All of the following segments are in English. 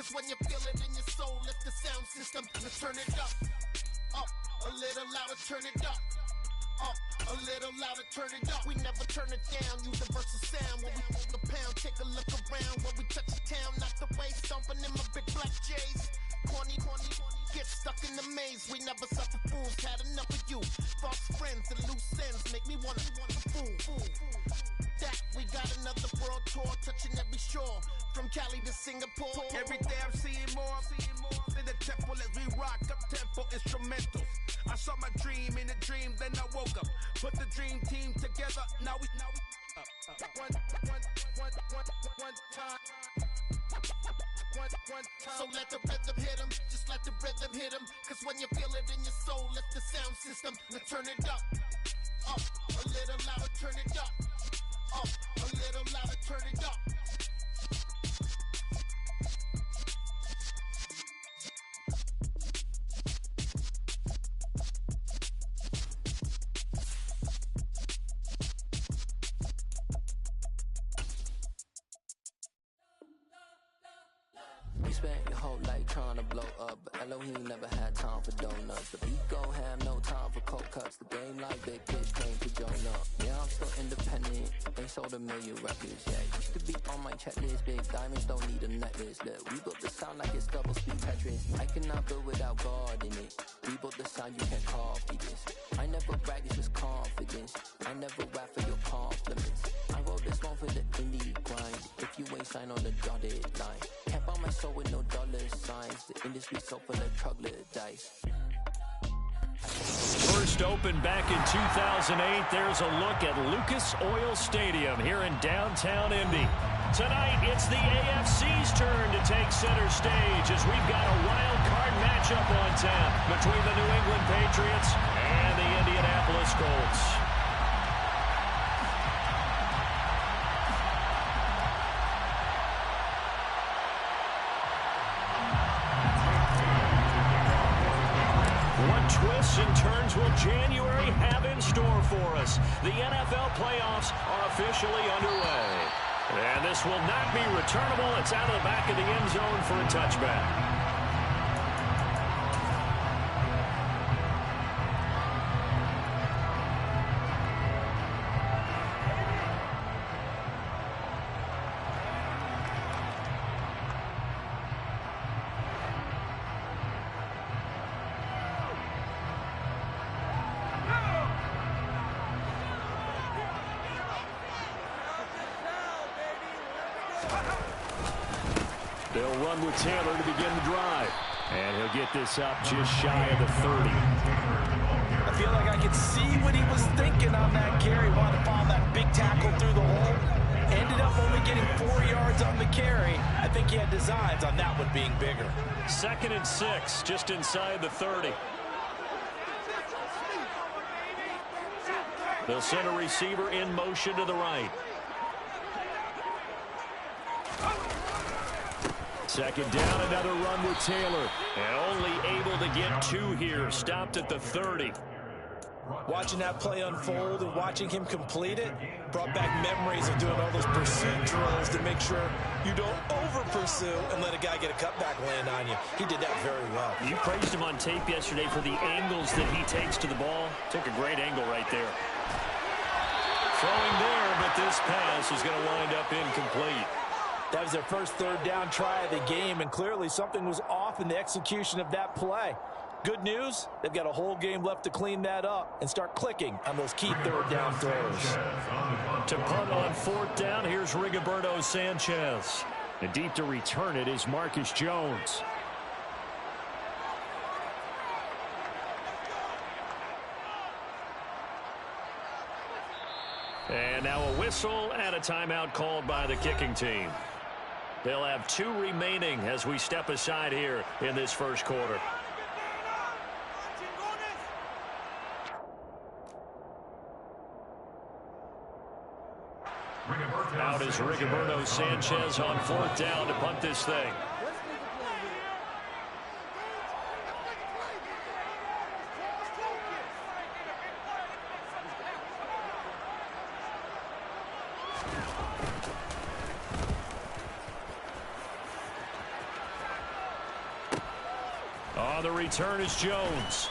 Cause when you feel it in your soul, lift the sound system. Let's turn it up. Up, a little louder, turn it up. Up, a little louder, turn it up. We never turn it down, universal sound. When we move the pound, take a look around. When we touch the town, knock the way, stomping in my big black J's. Corny, get stuck in the maze. We never suffer fools, had enough of you. False friends and loose ends make me wanna fool. That we got another world tour, touching every shore, from Cali to Singapore. Every day I'm seeing more in the temple as we rock up tempo instrumentals. I saw my dream in a dream, then I woke up. Put the dream team together, now we one time. So let the rhythm hit him, just let the rhythm hit him. Cause when you feel it in your soul, lift the sound system. Let's turn it up. Up, a little louder, turn it up. Up, a little louder, turn it up. You spent your whole life trying to blow up, but Elohim never had time for donuts. The beat go ham, no time for cold cuts. The game like big pitch came to join up. Yeah, I'm still independent, ain't sold a million records yet. Used to be on my checklist, big diamonds don't need a necklace. Look, we built the sound like it's double speed Tetris. I cannot build without God in it. We built the sound, you can't copy this. I never brag, it's just confidence. I never rap for your compliments. I wrote this one for the indie grind. If you ain't signed on the dotted line, can't buy my soul with no dollar signs. The industry so full of troglodytes. First opened back in 2008, there's a look at Lucas Oil Stadium here in downtown Indy. Tonight, it's the AFC's turn to take center stage as we've got a wild card matchup on tap between the New England Patriots and the Indianapolis Colts. Twists and turns will January have in store for us. The NFL playoffs are officially underway. And this will not be returnable. It's out of the back of the end zone for a touchback. They'll run with Taylor to begin the drive. And he'll get this up just shy of the 30. I feel like I could see what he was thinking on that carry. Wanted to follow that big tackle through the hole. Ended up only getting 4 yards on the carry. I think he had designs on that one being bigger. 2nd and 6, just inside the 30. They'll send a receiver in motion to the right. 2nd down, another run with Taylor. And only able to get 2 here. Stopped at the 30. Watching that play unfold and watching him complete it brought back memories of doing all those pursuit drills to make sure you don't over-pursue and let a guy get a cutback land on you. He did that very well. You praised him on tape yesterday for the angles that he takes to the ball. Took a great angle right there. Throwing there, but this pass is going to wind up incomplete. That was their first 3rd down try of the game, and clearly something was off in the execution of that play. Good news, they've got a whole game left to clean that up and start clicking on those key 3rd down throws. To punt on 4th down, here's Rigoberto Sanchez. And deep to return it is Marcus Jones. And now a whistle and a timeout called by the kicking team. They'll have 2 remaining as we step aside here in this first quarter. Out is Rigoberto Sanchez on 4th down to punt this thing. On the return is Jones.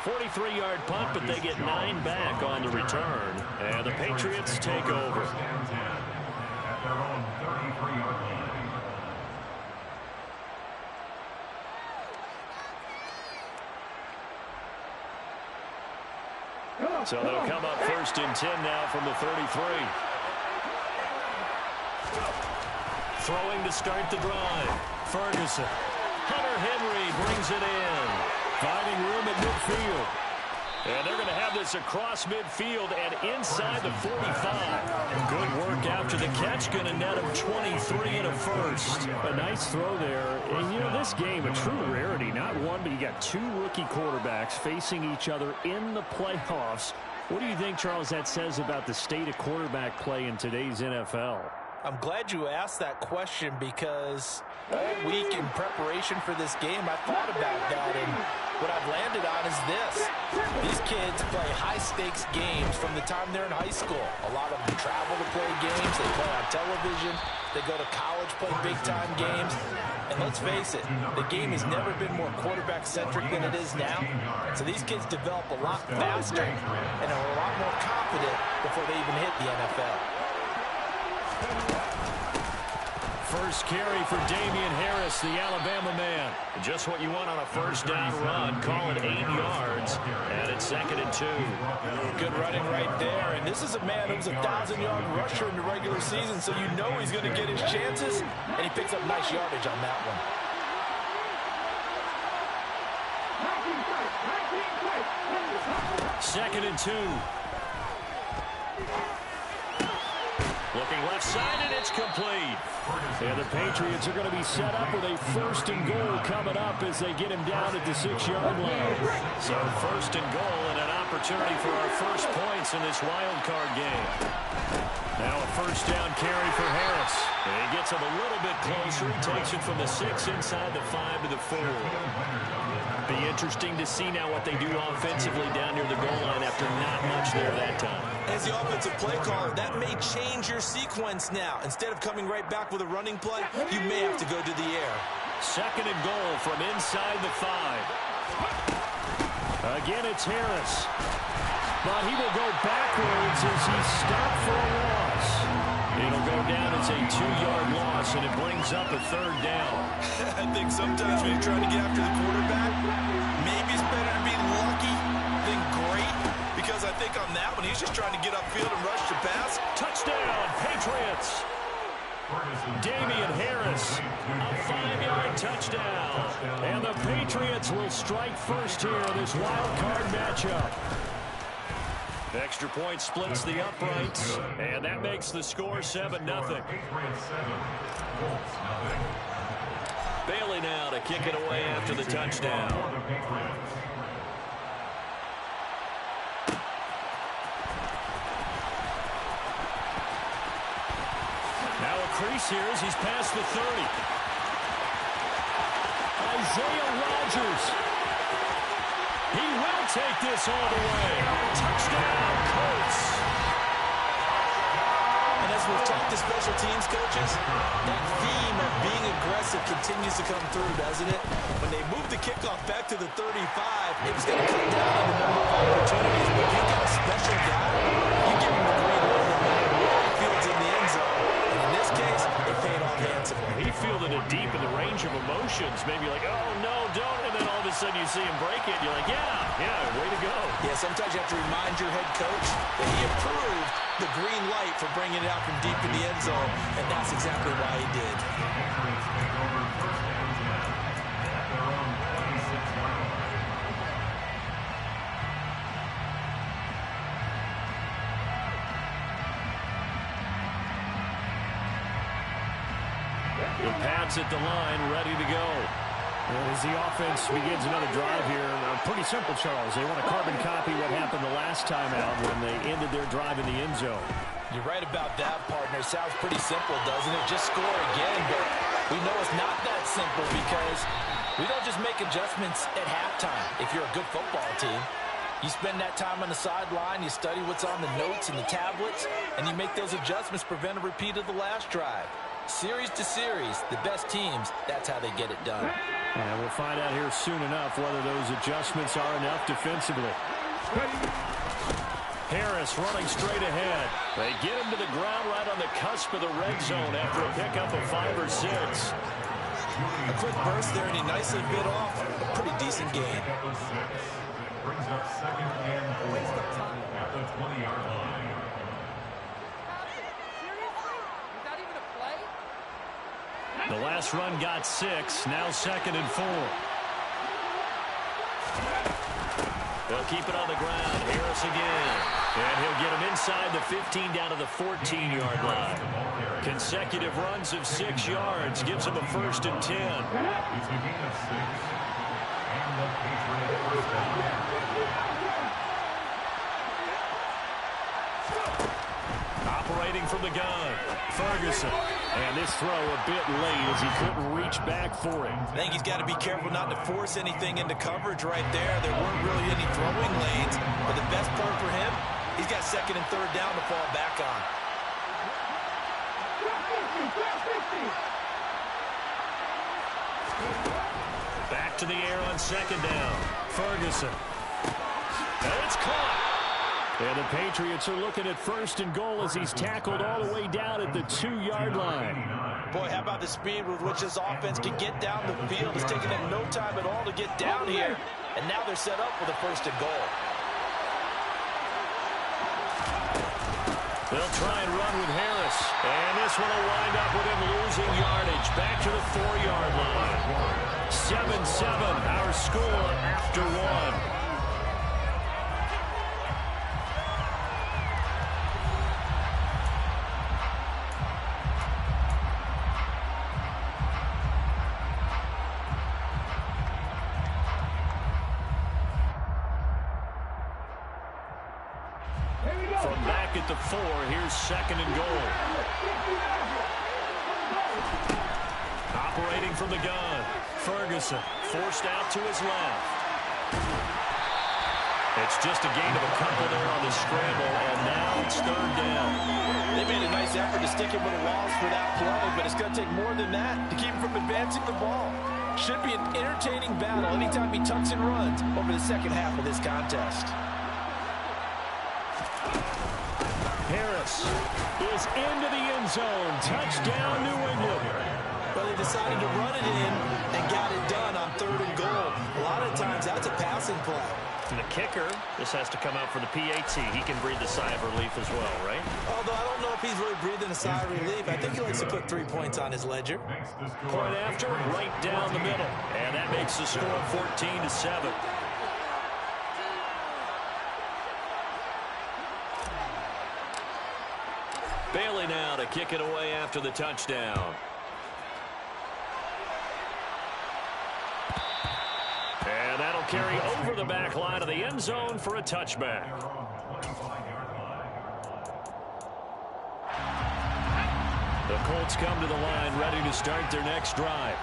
43-yard punt, but they get 9 back on the return. And the Patriots take over. At their own 33-yard line. So they'll come up 1st and 10 now from the 33. Throwing to start the drive. Ferguson. Hunter Henry brings it in. Finding room at midfield. And they're going to have this across midfield and inside the 45. Good work after the catch. Going to net him 23 and a first. A nice throw there. And, you know, this game, a true rarity. Not one, but you got 2 rookie quarterbacks facing each other in the playoffs. What do you think, Charles, that says about the state of quarterback play in today's NFL? I'm glad you asked that question because all week in preparation for this game, I thought about that, and what I've landed on is this. These kids play high-stakes games from the time they're in high school. A lot of them travel to play games. They play on television. They go to college, play big-time games. And let's face it, the game has never been more quarterback-centric than it is now. So these kids develop a lot faster and are a lot more confident before they even hit the NFL. First carry for Damian Harris, the Alabama man. Just what you want on a first down run. Call it 8 yards. And it's 2nd and 2. Good running right there. And this is a man who's a 1,000-yard rusher in the regular season, so you know he's going to get his chances. And he picks up nice yardage on that one. Second and 2. Looking left side, and it's complete. And the Patriots are going to be set up with a 1st and goal coming up as they get him down at the 6-yard line. So 1st and goal and an opportunity for our first points in this wild card game. Now a first down carry for Harris. And he gets him a little bit closer. He takes it from the 6 inside the 5 to the 4. Be interesting to see now what they do offensively down near the goal line after not much there that time. As the offensive play caller, that may change your sequence now. Instead of coming right back with a running play, you may have to go to the air. 2nd and goal from inside the 5. Again, it's Harris. But he will go backwards as he's stopped for a loss. It'll go down as a 2-yard loss, and it brings up a 3rd down. I think sometimes when you're trying to get after the quarterback, maybe it's better to be lucky than great, because I think on that one, he's just trying to get upfield and rush the pass. Touchdown, Patriots. Damian Harris, a 5-yard touchdown. And the Patriots will strike first here in this wild card matchup. Extra point splits the uprights, and that makes the score 7-0. Bailey now to kick it away after the touchdown. Now a crease here as he's past the 30. Isaiah Rodgers. He will take this all the way. Touchdown, Colts. And as we've talked to special teams coaches, that theme of being aggressive continues to come through, doesn't it? When they move the kickoff back to the 35, it was going to cut down on the number of opportunities. But you got a special guy, you give him the green light no matter where he fields in the end zone. And in this case, it paid off handsomely. He fielded it deep in the range of emotions. Maybe like, oh, no, don't. And then all of a sudden you see him break it. You're like, yeah, way to go. Yeah, sometimes you have to remind your head coach that he approved the green light for bringing it out from deep in the end zone, and that's exactly why he did. The Pats at the line, ready to go. As the offense begins another drive here, pretty simple, Charles. They want to carbon copy what happened the last time out when they ended their drive in the end zone. You're right about that, partner. Sounds pretty simple, doesn't it? Just score again, but we know it's not that simple because we don't just make adjustments at halftime if you're a good football team. You spend that time on the sideline, you study what's on the notes and the tablets, and you make those adjustments to prevent a repeat of the last drive. Series to series, the best teams, that's how they get it done. And we'll find out here soon enough whether those adjustments are enough defensively. Harris running straight ahead. They get him to the ground right on the cusp of the red zone after a pickup of 5 or 6. A quick burst there, and he nicely bit off a pretty decent gain. Brings up 2nd and 4 at the 20-yard line. The last run got 6. Now 2nd and 4. They'll keep it on the ground. Harris again. And he'll get him inside the 15 down to the 14-yard line. Consecutive runs of 6 yards gives him a 1st and 10. It's a gain of 6. And the Patriots first down. Operating from the gun, Ferguson. And this throw a bit late as he couldn't reach back for it. I think he's got to be careful not to force anything into coverage right there. There weren't really any throwing lanes. But the best part for him, he's got 2nd and 3rd down to fall back on. Back to the air on 2nd down. Ferguson. And it's caught. And the Patriots are looking at 1st and goal as he's tackled all the way down at the 2-yard line. Boy, how about the speed with which this offense can get down the field? It's taken them no time at all to get down here. And now they're set up with a 1st and goal. They'll try and run with Harris. And this one will wind up with him losing yardage. Back to the 4-yard line. 7-7, our score after 1. From back at the 4, here's 2nd and goal. Operating from the gun, Ferguson forced out to his left. It's just a gain of a couple there on the scramble, and now it's 3rd down. They made a nice effort to stick him with a loss for that play, but it's going to take more than that to keep him from advancing the ball. Should be an entertaining battle anytime he tucks and runs over the second half of this contest. Harris is into the end zone. Touchdown, New England. Well, they decided to run it in and got it done on 3rd and goal. A lot of times, that's a passing play. And the kicker, this has to come out for the PAT. He can breathe a sigh of relief as well, right? Although I don't know if he's really breathing a sigh of relief. I think he likes to put 3 points on his ledger. Point after, right down the middle. And that makes the score 14-7. Bailey now to kick it away after the touchdown. And that'll carry over the back line of the end zone for a touchback. The Colts come to the line ready to start their next drive.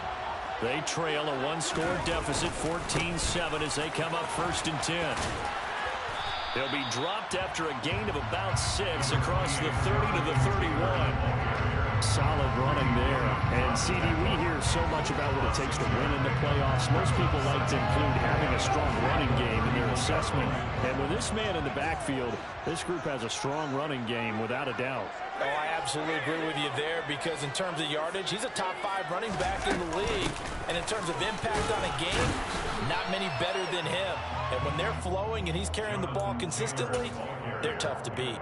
They trail a 1-score deficit, 14-7, as they come up 1st and 10. They'll be dropped after a gain of about 6 across the 30 to the 31. Solid running there. And, CD, we hear so much about what it takes to win in the playoffs. Most people like to include having a strong running game in their assessment. And with this man in the backfield, this group has a strong running game without a doubt. Oh, I absolutely agree with you there, because in terms of yardage, he's a top 5 running back in the league. And in terms of impact on a game, not many better than him. And when they're flowing and he's carrying the ball consistently, they're tough to beat.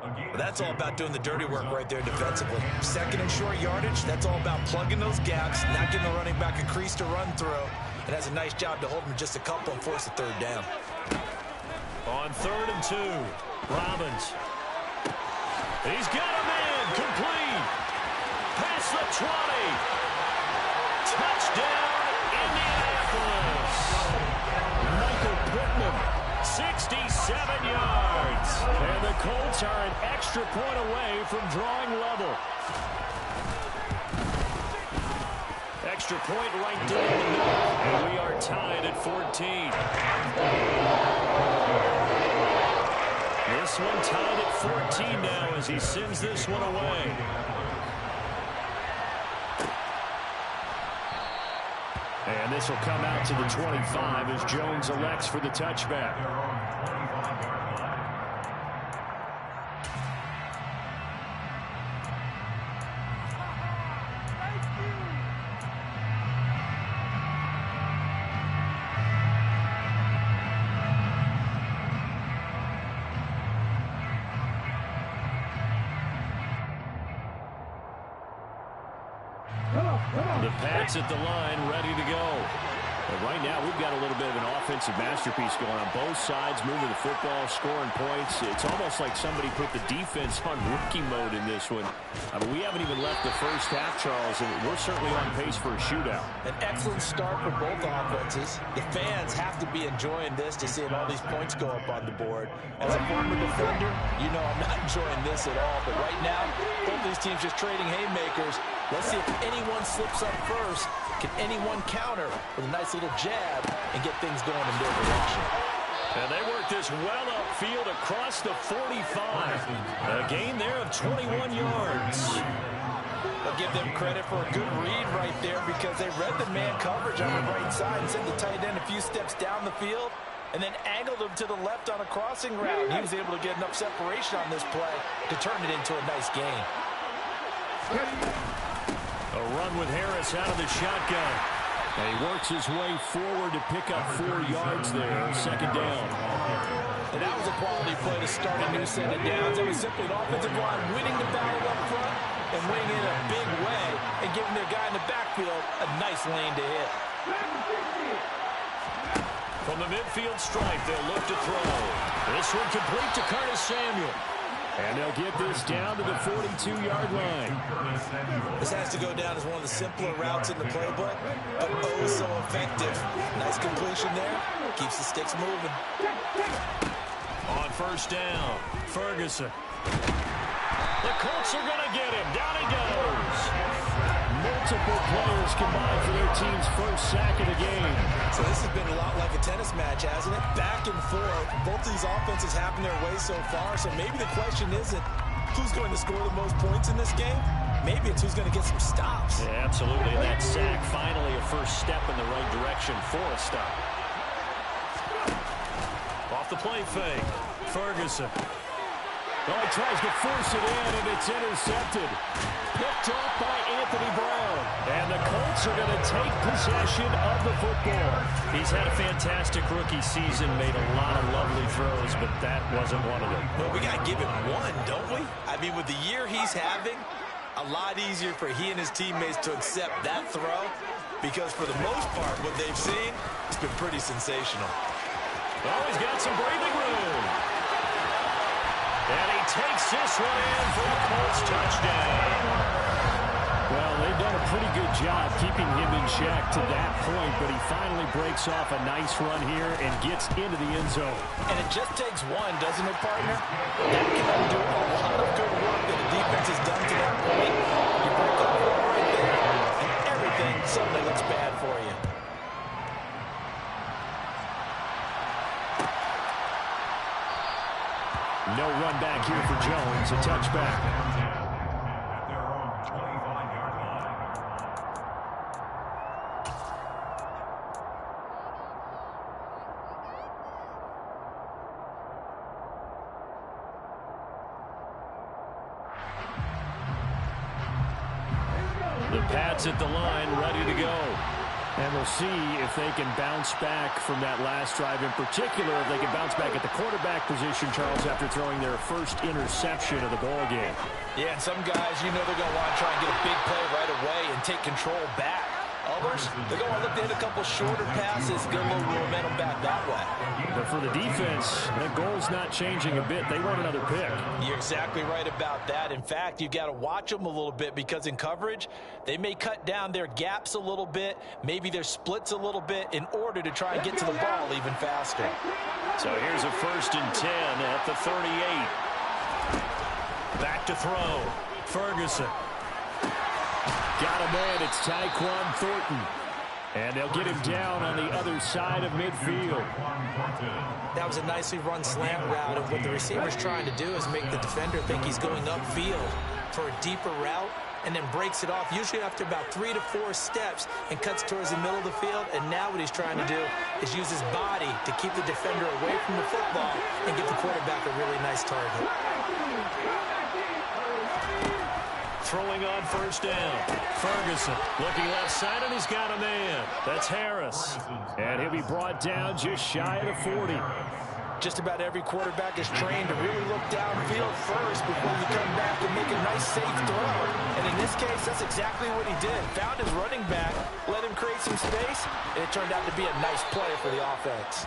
But that's all about doing the dirty work right there defensively. 2nd and short yardage, that's all about plugging those gaps, not giving the running back a crease to run through. And has a nice job to hold him just a couple and force a 3rd down. On 3rd and 2, Robbins. He's got a man complete. Past the 20. Touchdown, Indianapolis. Michael Pittman, 67 yards. And the Colts are an extra point away from drawing level. Extra point right down the middle. And we are tied at 14. This one tied at 14 now as he sends this one away. And this will come out to the 25 as Jones elects for the touchback. The Pats at the line, ready to go. But right now, we've got a little bit of an offensive masterpiece going on both sides, moving the football, scoring points. It's almost like somebody put the defense on rookie mode in this one. I mean, we haven't even left the first half, Charles, and we're certainly on pace for a shootout. An excellent start for both offenses. The fans have to be enjoying this to seeing all these points go up on the board. As a former defender, you know I'm not enjoying this at all. But right now, both these teams just trading haymakers. Let's see if anyone slips up first. Can anyone counter with a nice little jab and get things going in their direction? And they work this well upfield across the 45. A gain there of 21 yards. I'll give them credit for a good read right there because they read the man coverage on the right side and sent the tight end a few steps down the field and then angled him to the left on a crossing route. And he was able to get enough separation on this play to turn it into a nice gain. A run with Harris out of the shotgun. And he works his way forward to pick up 4 yards there. Second down. And that was a quality play to start a new set of downs. It was simply an offensive line winning the battle up front and winning in a big way and giving their guy in the backfield a nice lane to hit. From the midfield stripe, they'll look to throw. This one complete to Curtis Samuel. And they'll get this down to the 42-yard line. This has to go down as one of the simpler routes in the playbook, but oh so effective. Nice completion there. Keeps the sticks moving. On first down, Ferguson. The Colts are going to get him. Down he goes. Multiple players combined for their team's first sack of the game. So this has been a lot like a tennis match, hasn't it? Back and forth. Both these offenses having their way so far. So maybe the question isn't who's going to score the most points in this game. Maybe it's who's going to get some stops. Yeah, absolutely. And that sack, finally a first step in the right direction for a stop. Off the play fake. Ferguson. Oh, he tries to force it in, and it's intercepted. Picked off by Anthony Brown. And the Colts are going to take possession of the football. He's had a fantastic rookie season, made a lot of lovely throws, but that wasn't one of them. Well, we got to give him one, don't we? I mean, with the year he's having, a lot easier for he and his teammates to accept that throw because for the most part, what they've seen, it's been pretty sensational. Oh, he's got some breathing room. And he takes this one in for the Colts touchdown. Well, they've done a pretty good job keeping him in check to that point, but he finally breaks off a nice run here and gets into the end zone. And it just takes one, doesn't it, partner? That can undo a lot of good work that the defense has done to that point. You break off one right there, and everything suddenly looks bad for you. No run back here for Jones, a touchback. At their own 25-yard line. The Pats at the line, ready to go. And we'll see if they can bounce back from that last drive. In particular, if they can bounce back at the quarterback position, Charles, after throwing their first interception of the ball game. Yeah, and some guys, you know they're going to want to try and get a big play right away and take control back. Others, they're going to look to hit a couple shorter passes, get a little momentum back that way. But for the defense, that goal's not changing a bit. They want another pick. You're exactly right about that. In fact, you've got to watch them a little bit because in coverage, they may cut down their gaps a little bit, maybe their splits a little bit in order to try and get to the ball even faster. So here's a 1st and 10 at the 38. Back to throw. Ferguson. Got him in. It's Tyquan Thornton. And they'll get him down on the other side of midfield. That was a nicely run slant route, and what the receiver's trying to do is make the defender think he's going upfield for a deeper route and then breaks it off, usually after about 3 to 4 steps, and cuts towards the middle of the field. And now what he's trying to do is use his body to keep the defender away from the football and give the quarterback a really nice target. Throwing on first down. Ferguson looking left side, and he's got a man. That's Harris. And he'll be brought down just shy of the 40. Just about every quarterback is trained to really look downfield first before you come back and make a nice, safe throw. And in this case, that's exactly what he did. Found his running back, let him create some space, and it turned out to be a nice play for the offense.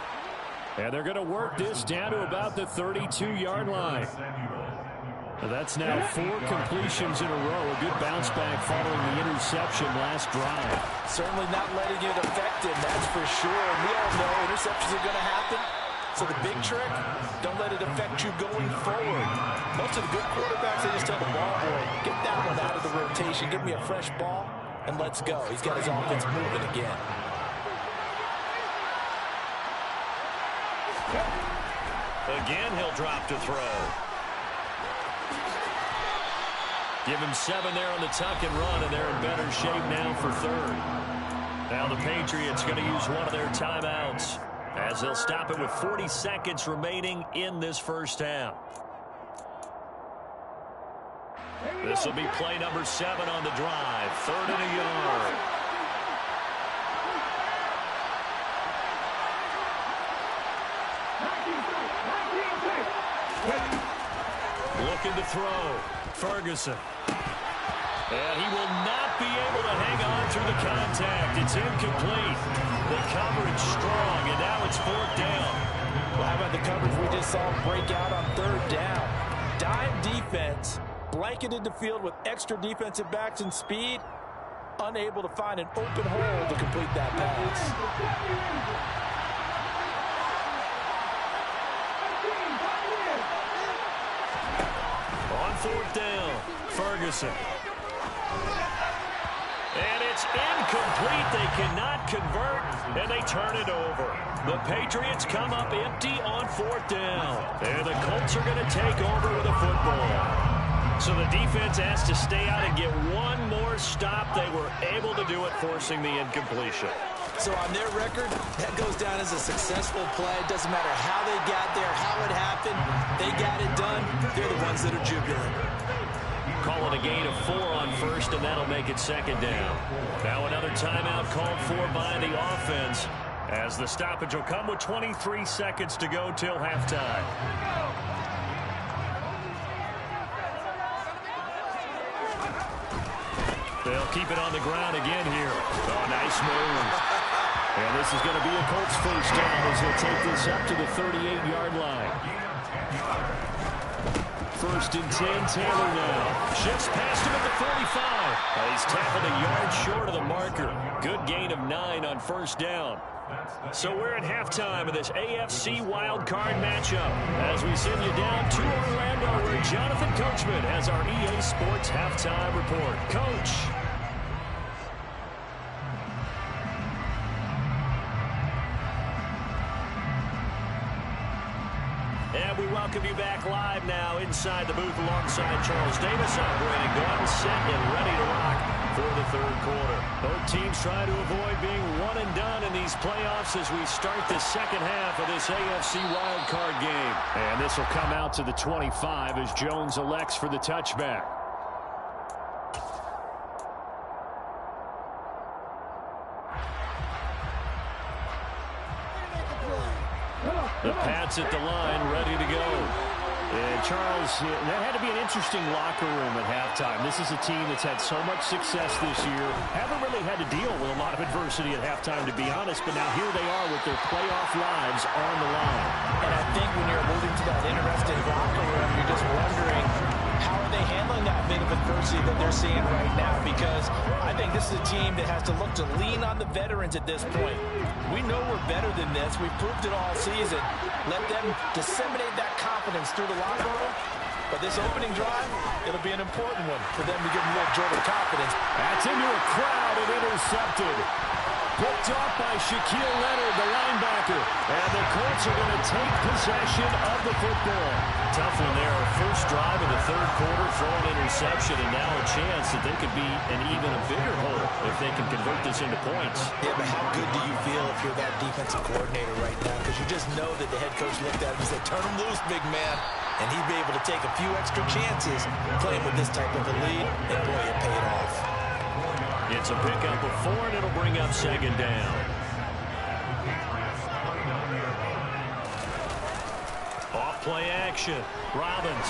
And they're going to work this down to about the 32-yard line. That's now 4 completions in a row. A good bounce back following the interception last drive. Certainly not letting it affect him, that's for sure. And we all know interceptions are going to happen. So the big trick, don't let it affect you going forward. Most of the good quarterbacks, they just tell the ball boy, get that one out of the rotation, give me a fresh ball, and let's go. He's got his offense moving again. Again, he'll drop to throw. Give him 7 there on the tuck and run, and they're in better shape now for third. Now the Patriots going to use one of their timeouts, as they'll stop it with 40 seconds remaining in this first half. This will be play number 7 on the drive. 3rd and a yard. Looking to throw. Ferguson. And he will not be able to hang on through the contact. It's incomplete. The coverage strong, and now it's 4th down. Well, how about the coverage we just saw break out on 3rd down? Dime defense, blanketed the field with extra defensive backs and speed, unable to find an open hole to complete that pass. On 4th down, Ferguson. And it's incomplete. They cannot convert, and they turn it over. The Patriots come up empty on 4th down. And the Colts are going to take over with a football. So the defense has to stay out and get one more stop. They were able to do it, forcing the incompletion. So on their record, that goes down as a successful play. It doesn't matter how they got there, how it happened. They got it done. They're the ones that are jubilant. Calling a gain of 4 on 1st, and that'll make it 2nd down. Now another timeout called for by the offense, as the stoppage will come with 23 seconds to go till halftime. They'll keep it on the ground again here. Oh, nice move. And this is going to be a Colts first down as he'll take this up to the 38-yard line. 1st and 10, Taylor now. Shifts past him at the 45. He's tackled a yard short of the marker. Good gain of 9 on 1st down. So we're at halftime of this AFC wildcard matchup as we send you down to Orlando, where Jonathan Coachman has our EA Sports halftime report. Coach. And we welcome you back live now inside the booth alongside Charles Davis, operating gun, set, and ready to rock for the 3rd quarter. Both teams trying to avoid being one and done in these playoffs as we start the 2nd half of this AFC wildcard game. And this will come out to the 25 as Jones elects for the touchback. The Pats at the line, ready to go. And Charles, that had to be an interesting locker room at halftime. This is a team that's had so much success this year. Haven't really had to deal with a lot of adversity at halftime, to be honest. But now here they are with their playoff lives on the line. And I think when you're alluding to that interesting locker room, you're just wondering, how are they handling that bit of adversity that they're seeing right now? Because I think this is a team that has to look to lean on the veterans at this point. We know we're better than this. We've proved it all season. Let them disseminate that confidence through the locker room. But this opening drive, it'll be an important one for them to give them a little jolt of confidence. That's into a crowd and intercepted. Picked off by Shaquille Leonard, the linebacker. And the Colts are going to take possession of the football. Tough one there. First drive of the third quarter, throwing interception, and now a chance that they could be an even a bigger hole if they can convert this into points. Yeah, but how good do you feel if you're that defensive coordinator right now? Because you just know that the head coach looked at him and said, turn him loose, big man. And he'd be able to take a few extra chances playing with this type of a lead, and boy, it paid off. It's a pickup of 4, and it'll bring up second down. Off play action. Robbins.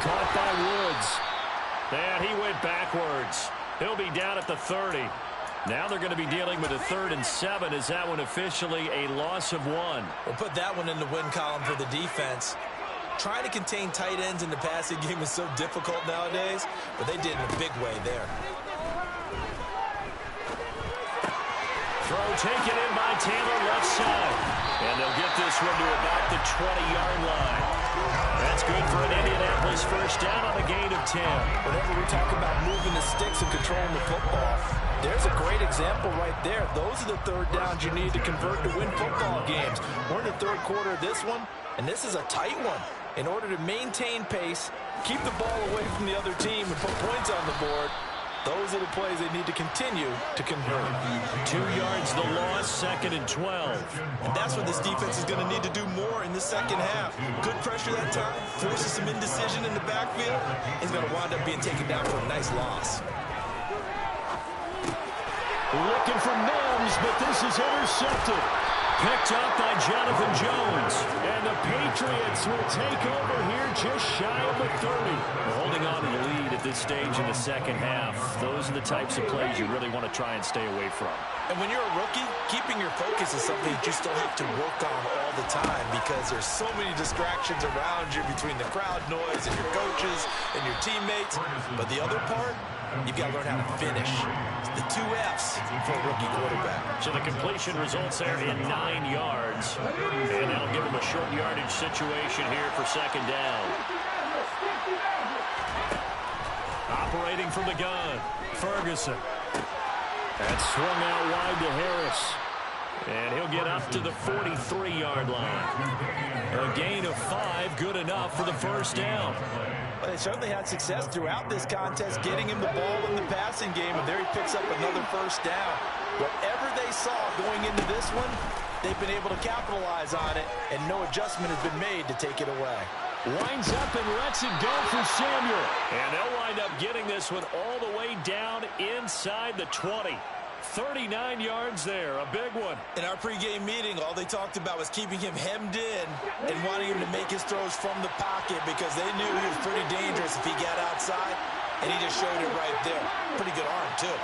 Caught by Woods. And he went backwards. He'll be down at the 30. Now they're going to be dealing with a 3rd and 7. Is that one officially a loss of 1? We'll put that one in the win column for the defense. Trying to contain tight ends in the passing game is so difficult nowadays, but they did in a big way there. Throw taken in by Taylor left side. And they'll get this one to about the 20-yard line. That's good for an Indianapolis first down on a gain of 10. Whenever we talk about moving the sticks and controlling the football, there's a great example right there. Those are the third downs you need to convert to win football games. We're in the third quarter of this one, and this is a tight one. In order to maintain pace, keep the ball away from the other team, and put points on the board, those are the plays they need to continue to convert. 2 yards the loss, 2nd and 12. And that's what this defense is going to need to do more in the second half. Good pressure that time, forces some indecision in the backfield. He's going to wind up being taken down for a nice loss. Looking for Mims, but this is intercepted. Picked up by Jonathan Jones. And the Patriots will take over here just shy of the 30. We're holding on to the lead at this stage in the second half. Those are the types of plays you really want to try and stay away from. And when you're a rookie, keeping your focus is something that you still have to work on all the time because there's so many distractions around you between the crowd noise and your coaches and your teammates. But the other part, you've got to learn how to finish. It's the 2 F's for a rookie quarterback. So the completion results there in 9 yards. And that'll give him a short yardage situation here for second down. Operating from the gun, Ferguson. That's swung out wide to Harris. And he'll get up to the 43-yard line. A gain of 5, good enough for the first down. Well, they certainly had success throughout this contest, getting him the ball in the passing game, and there he picks up another first down. Whatever they saw going into this one, they've been able to capitalize on it, and no adjustment has been made to take it away. Winds up and lets it go for Samuel. And they'll wind up getting this one all the way down inside the 20. 39 yards there, a big one. In our pregame meeting, all they talked about was keeping him hemmed in and wanting him to make his throws from the pocket because they knew he was pretty dangerous if he got outside, and he just showed it right there. Pretty good arm, too.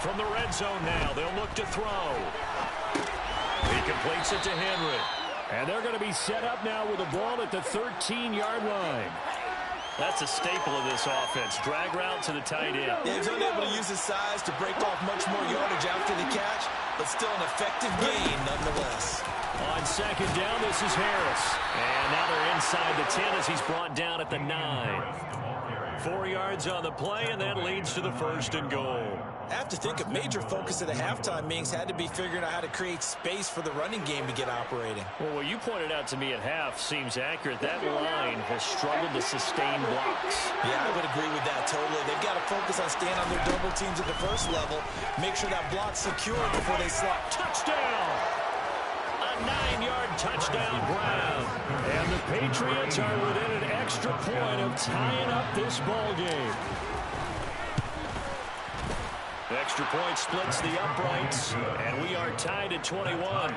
From the red zone now, they'll look to throw. He completes it to Henry. And they're going to be set up now with the ball at the 13-yard line. That's a staple of this offense. Drag route to the tight end. Yeah, he's unable to use his size to break off much more yardage after the catch, but still an effective gain nonetheless. On second down, this is Harris. And now they're inside the 10 as he's brought down at the 9. 4 yards on the play, and that leads to the 1st and goal. I have to think a major focus of the halftime meetings had to be figuring out how to create space for the running game to get operating. Well, what you pointed out to me at half seems accurate. That line has struggled to sustain blocks. Yeah, I would agree with that totally. They've got to focus on staying on their double teams at the first level, make sure that block's secure before they slot. Touchdown! A 9-yard touchdown Brown. And the Patriots are within an extra point of tying up this ball game. Extra point splits the uprights, and we are tied at 21.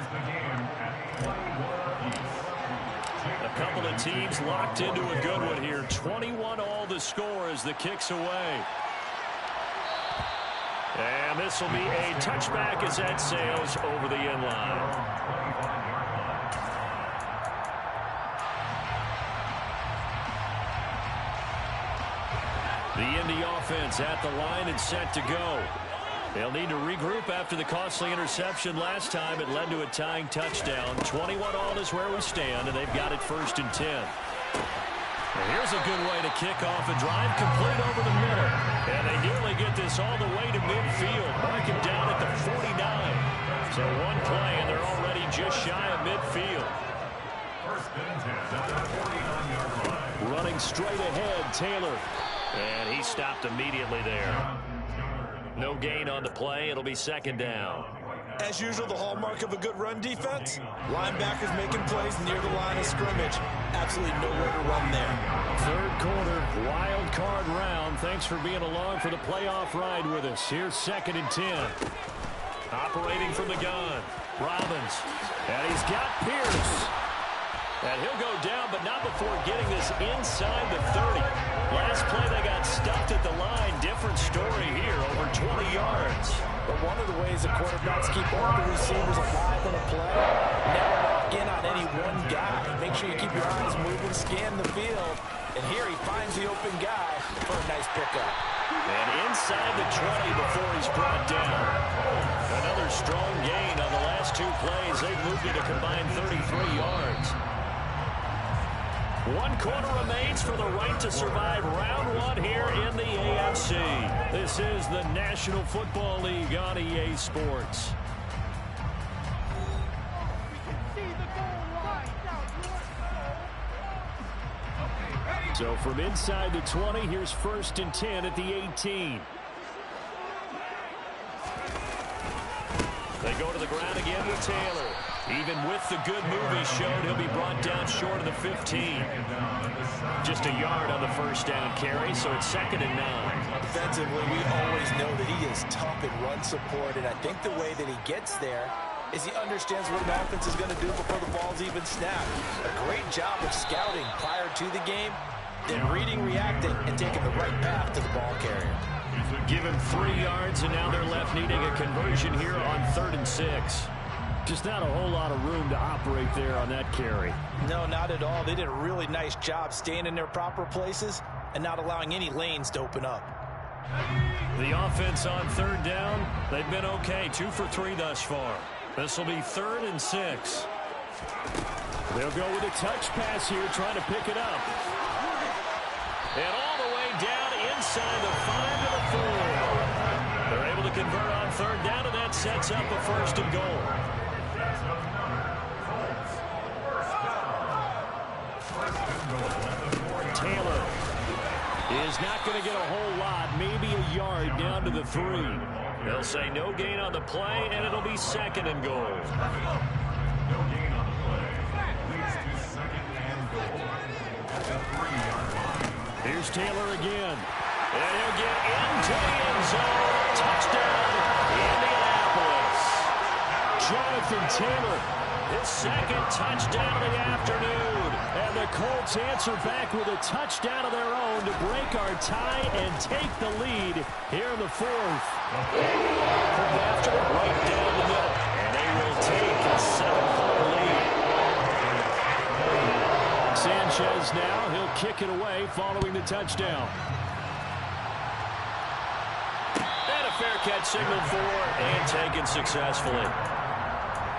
A couple of teams locked into a good one here. 21 all the score as the kick's away. And this will be a touchback as that sails over the end line. The Indy offense at the line and set to go. They'll need to regroup after the costly interception last time. It led to a tying touchdown. 21 all is where we stand, and they've got it 1st and 10. And here's a good way to kick off a drive, complete over the middle. And they nearly get this all the way to midfield. Mark him down at the 49. So one play, and they're already just shy of midfield. Running straight ahead, Taylor. And he stopped immediately there. No gain on the play. It'll be second down. As usual, the hallmark of a good run defense, linebackers making plays near the line of scrimmage. Absolutely nowhere to run there. Third quarter, wild card round. Thanks for being along for the playoff ride with us. Here's 2nd and 10. Operating from the gun, Robbins. And he's got Pierce. And he'll go down, but not before getting this inside the 30. Last play, they got stuffed at the line. Different story here, over 20 yards. But one of the ways the quarterbacks keep all the receivers alive in a play, never lock in on any one guy. Make sure you keep your eyes moving, scan the field. And here he finds the open guy for a nice pickup. And inside the 20 before he's brought down. Another strong gain on the last 2 plays. They've moved it a combined 33 yards. 1 quarter remains for the right to survive round 1 here in the AFC. This is the National Football League on EA Sports. So from inside the 20, here's 1st and 10 at the 18. They go to the ground again with Taylor. Even with the good move he showed, he'll be brought down short of the 15. Just a yard on the first down carry, so it's 2nd and 9. Defensively, we always know that he is tough in run support, and I think the way that he gets there is he understands what an offense is going to do before the ball's even snapped. A great job of scouting prior to the game, then reading, reacting, and taking the right path to the ball carrier. Give him 3 yards, and now they're left needing a conversion here on 3rd and 6. Just not a whole lot of room to operate there on that carry. No, not at all. They did a really nice job staying in their proper places and not allowing any lanes to open up. The offense on 3rd down, they've been okay. 2 for 3 thus far. This will be 3rd and 6. They'll go with a touch pass here, trying to pick it up. And all the way down inside the 5 to the 4. They're able to convert on 3rd down, and that sets up a 1st and goal. Taylor is not going to get a whole lot, maybe a yard down to the 3. They'll say no gain on the play, and it'll be 2nd and goal. No gain on the play. Leads to 2nd and goal at the 3-yard line. Here's Taylor again. And he'll get into the end zone. Touchdown, Indianapolis. Jonathan Taylor, his 2nd touchdown of the afternoon. And the Colts answer back with a touchdown of their own to break our tie and take the lead here in the 4th. From after right down the middle. And they will take a 7-point lead. Sanchez now, he'll kick it away following the touchdown. And a fair catch signaled for and taken successfully.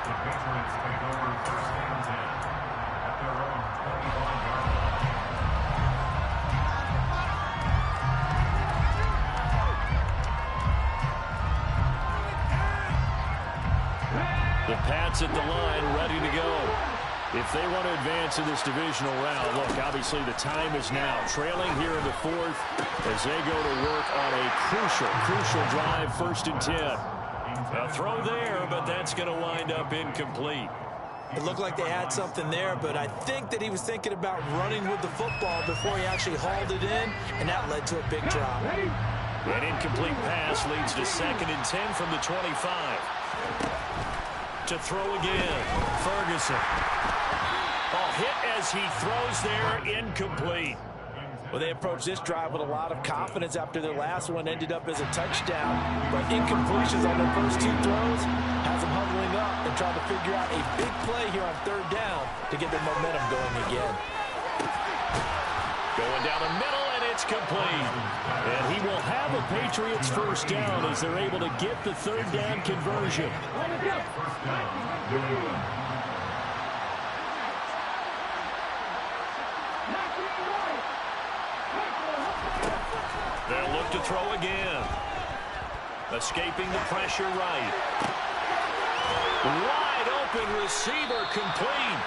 The Patriots take over 1st and 10 at their own 25-yard line. The Pats at the line, ready to go. If they want to advance in this divisional round, look, obviously the time is now. Trailing here in the 4th as they go to work on a crucial drive, 1st and 10. A throw there, but that's going to wind up incomplete. It looked like they had something there, but I think that he was thinking about running with the football before he actually hauled it in, and that led to a big drop. An incomplete pass leads to 2nd and 10 from the 25. To throw again, Ferguson. Hit as he throws there, incomplete. Well, they approached this drive with a lot of confidence after their last one ended up as a touchdown. But incompletions on their first 2 throws has them huddling up and trying to figure out a big play here on 3rd down to get their momentum going again. Going down the middle, and it's complete. And he will have a Patriots 1st down as they're able to get the 3rd down conversion. First down. They'll look to throw again. Escaping the pressure right. Wide open receiver complete.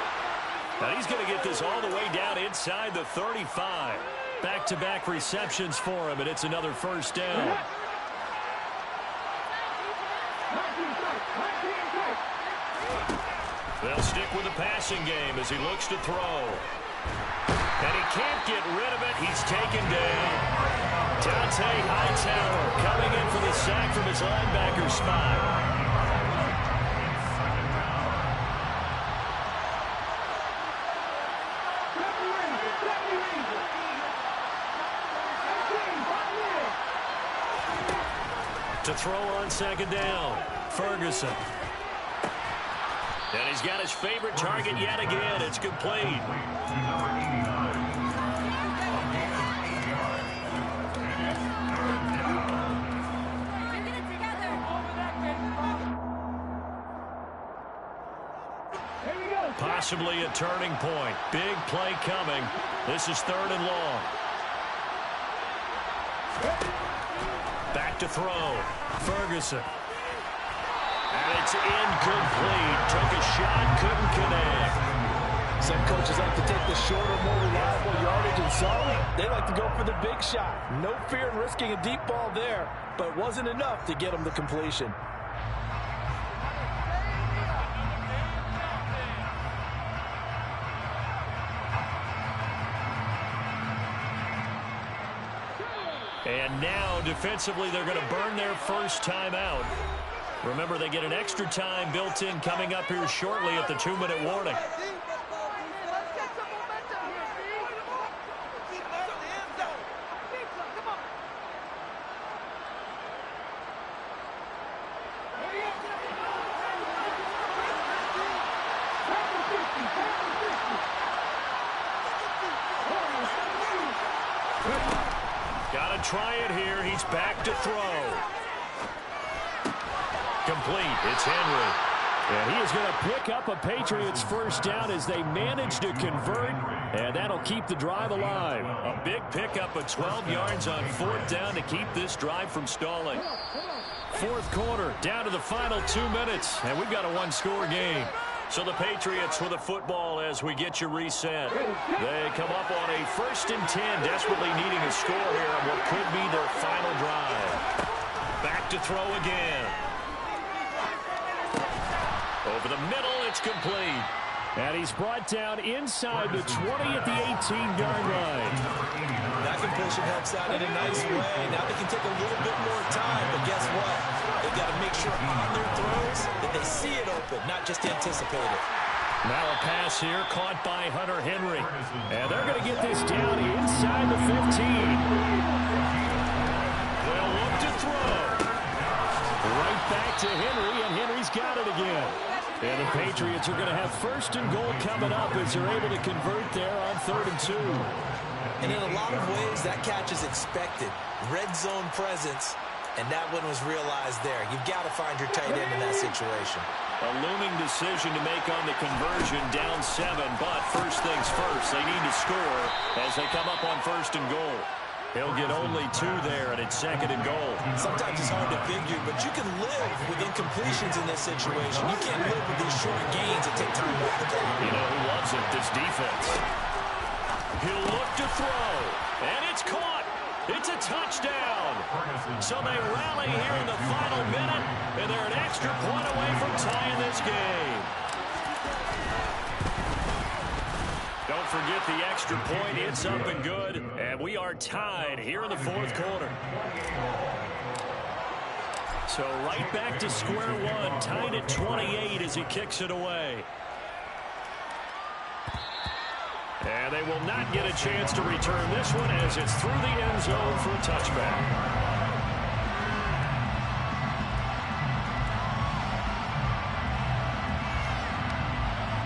Now he's going to get this all the way down inside the 35. Back-to-back receptions for him, and it's another first down. They'll stick with the passing game as he looks to throw. And he can't get rid of it. He's taken down. Dante Hightower coming in for the sack from his linebacker spot. To throw on second down, Ferguson. And he's got his favorite target yet again. It's complete. Possibly a turning point. Big play coming. This is 3rd and long. Back to throw. Ferguson. And it's incomplete. Took a shot, couldn't connect. Some coaches like to take the shorter, more reliable yardage, and some, they like to go for the big shot. No fear in risking a deep ball there, but it wasn't enough to get them the completion. And now, defensively, they're going to burn their first time out. Remember, they get an extra time built in coming up here shortly at the 2-minute warning. Got to try it here. He's back to throw. Complete. It's Henry. And he is going to pick up a Patriots first down as they manage to convert, and that'll keep the drive alive. A big pickup of 12 yards on 4th down to keep this drive from stalling. 4th quarter, down to the final 2 minutes, and we've got a one-score game. So the Patriots with the football as we get you reset. They come up on a 1st and 10, desperately needing a score here on what could be their final drive. Back to throw again. Over the middle, it's complete. And he's brought down inside the 20 at the 18-yard line. That completion helps out in a nice way. Now they can take a little bit more time, but guess what? They've got to make sure on their throws that they see it open, not just anticipate it. Now a pass here caught by Hunter Henry. And they're going to get this down inside the 15. They'll look to throw. Right back to Henry, and Henry's got it again. And the Patriots are going to have 1st and goal coming up as they're able to convert there on 3rd and 2. And in a lot of ways, that catch is expected. Red zone presence, and that one was realized there. You've got to find your tight end in that situation. A looming decision to make on the conversion, down 7, but first things first, they need to score as they come up on 1st and goal. He'll get only 2 there, and it's 2nd and goal. Sometimes it's hard to figure, but you can live with incompletions in this situation. You can't live with these short gains that take time off the clock. You know who loves it? This defense. He'll look to throw, and it's caught. It's a touchdown. So they rally here in the final minute, and they're an extra point away from tying this game. Don't forget the extra point. It's up and good, and we are tied here in the 4th quarter. So right back to square one, tied at 28 as he kicks it away. And they will not get a chance to return this one as it's through the end zone for a touchback.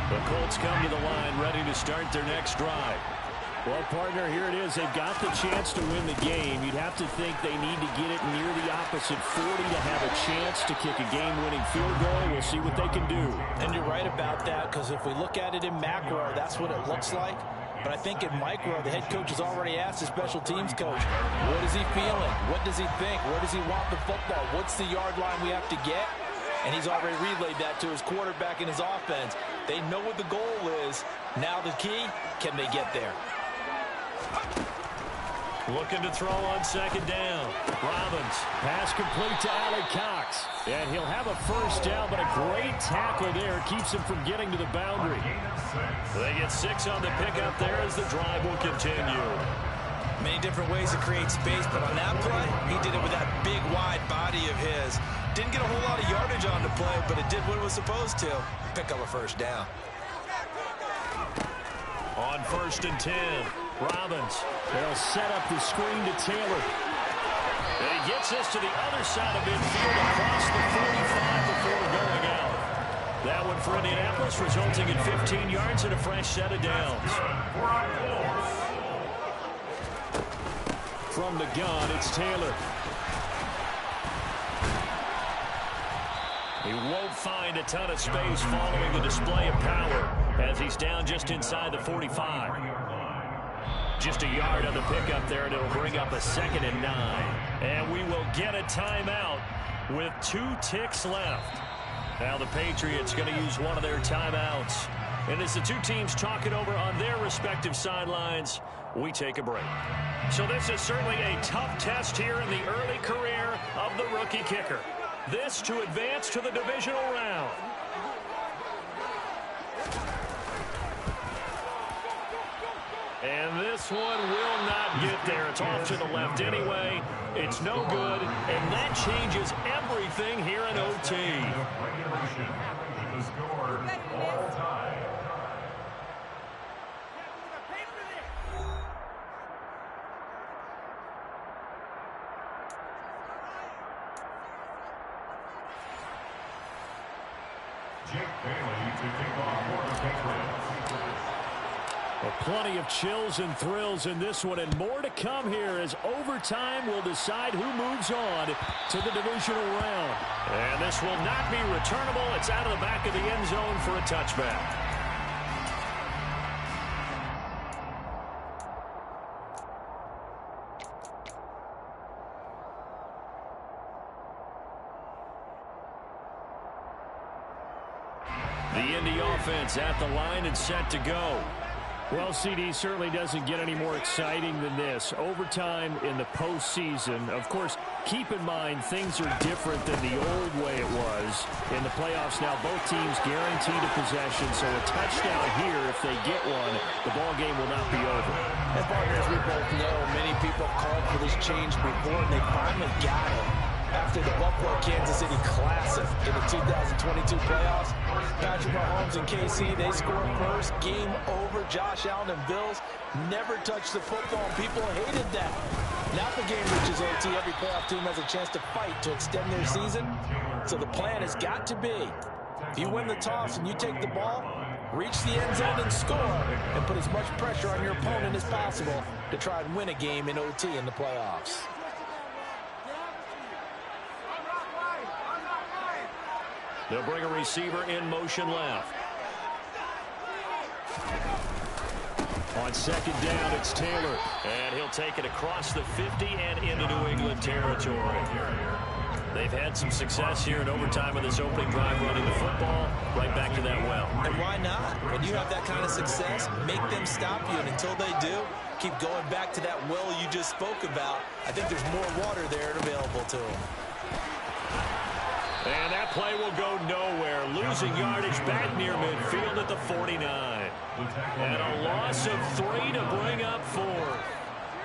The Colts come to the line ready to start their next drive. Well, partner, here it is. They've got the chance to win the game. You'd have to think they need to get it near the opposite 40 to have a chance to kick a game-winning field goal. We'll see what they can do. And you're right about that, because if we look at it in macro, that's what it looks like. But I think in micro, the head coach has already asked the special teams coach, what is he feeling? What does he think? Where does he want the football? What's the yard line we have to get? And he's already relayed that to his quarterback and his offense. They know what the goal is. Now the key, can they get there? Looking to throw on second down. Robbins, pass complete to Alec Cox. And he'll have a first down, but a great tackle there keeps him from getting to the boundary. They get 6 on the pickup there as the drive will continue. Many different ways to create space, but on that play, he did it with that big, wide body of his. Didn't get a whole lot of yardage on the play, but it did what it was supposed to. Pick up a first down. On 1st and 10, Robbins. They'll set up the screen to Taylor. And he gets this to the other side of midfield across the 45 before going out. That one for Indianapolis, resulting in 15 yards and a fresh set of downs. From the gun, it's Taylor. He won't find a ton of space following the display of power as he's down just inside the 45. Just a yard on the pickup there, and it'll bring up a 2nd and 9. And we will get a timeout with 2 ticks left. Now the Patriots going to use one of their timeouts. And as the two teams talk it over on their respective sidelines, we take a break. So this is certainly a tough test here in the early career of the rookie kicker. This to advance to the divisional round. And this one will not get there. It's off to the left anyway. It's no good, and that changes everything here in OT. The score, all time. Jake Bailey to kick off for the Patriots. Well, plenty of chills and thrills in this one, and more to come here as overtime will decide who moves on to the divisional round. And this will not be returnable. It's out of the back of the end zone for a touchback. The Indy offense at the line and set to go. Well, CD certainly doesn't get any more exciting than this. Overtime in the postseason. Of course, keep in mind things are different than the old way it was. In the playoffs now, both teams guaranteed a possession, so a touchdown here, if they get one, the ball game will not be over. As partners, we both know many people have called for this change before, and they finally got it. After the Buffalo-Kansas City Classic in the 2022 playoffs, Patrick Mahomes and KC, they scored first. Game over. Josh Allen and Bills never touched the football. People hated that. Now the game reaches OT. Every playoff team has a chance to fight to extend their season. So the plan has got to be, if you win the toss and you take the ball, reach the end zone and score, and put as much pressure on your opponent as possible to try and win a game in OT in the playoffs. They'll bring a receiver in motion left. On second down, it's Taylor. And he'll take it across the 50 and into New England territory. They've had some success here in overtime of this opening drive running the football. Right back to that well. And why not? When you have that kind of success, make them stop you. And until they do, keep going back to that well you just spoke about. I think there's more water there available to them. And that play will go nowhere. Losing yardage back near midfield at the 49. And a loss of 3 to bring up 4.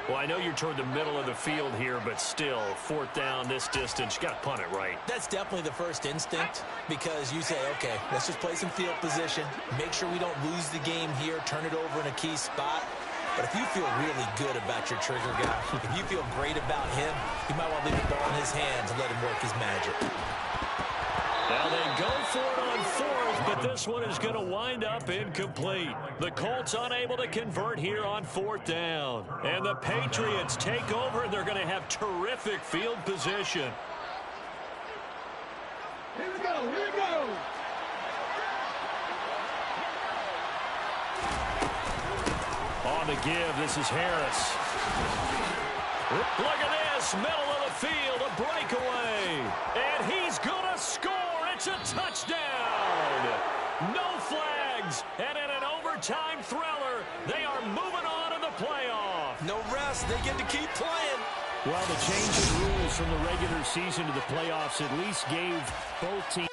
Well, I know you're toward the middle of the field here, but still, 4th down this distance, you got to punt it right. That's definitely the first instinct, because you say, okay, let's just play some field position, make sure we don't lose the game here, turn it over in a key spot. But if you feel really good about your trigger guy, if you feel great about him, you might want to leave the ball in his hands and let him work his magic. Now they go for it on 4th, but this one is going to wind up incomplete. The Colts unable to convert here on 4th down. And the Patriots take over, and they're going to have terrific field position. Here we go, here we go. Rebound to give. This is Harris. Look at this. Middle of the field. A breakaway. And he's going to score. It's a touchdown. No flags. And in an overtime thriller, they are moving on to the playoff. No rest. They get to keep playing. Well, the change in rules from the regular season to the playoffs at least gave both teams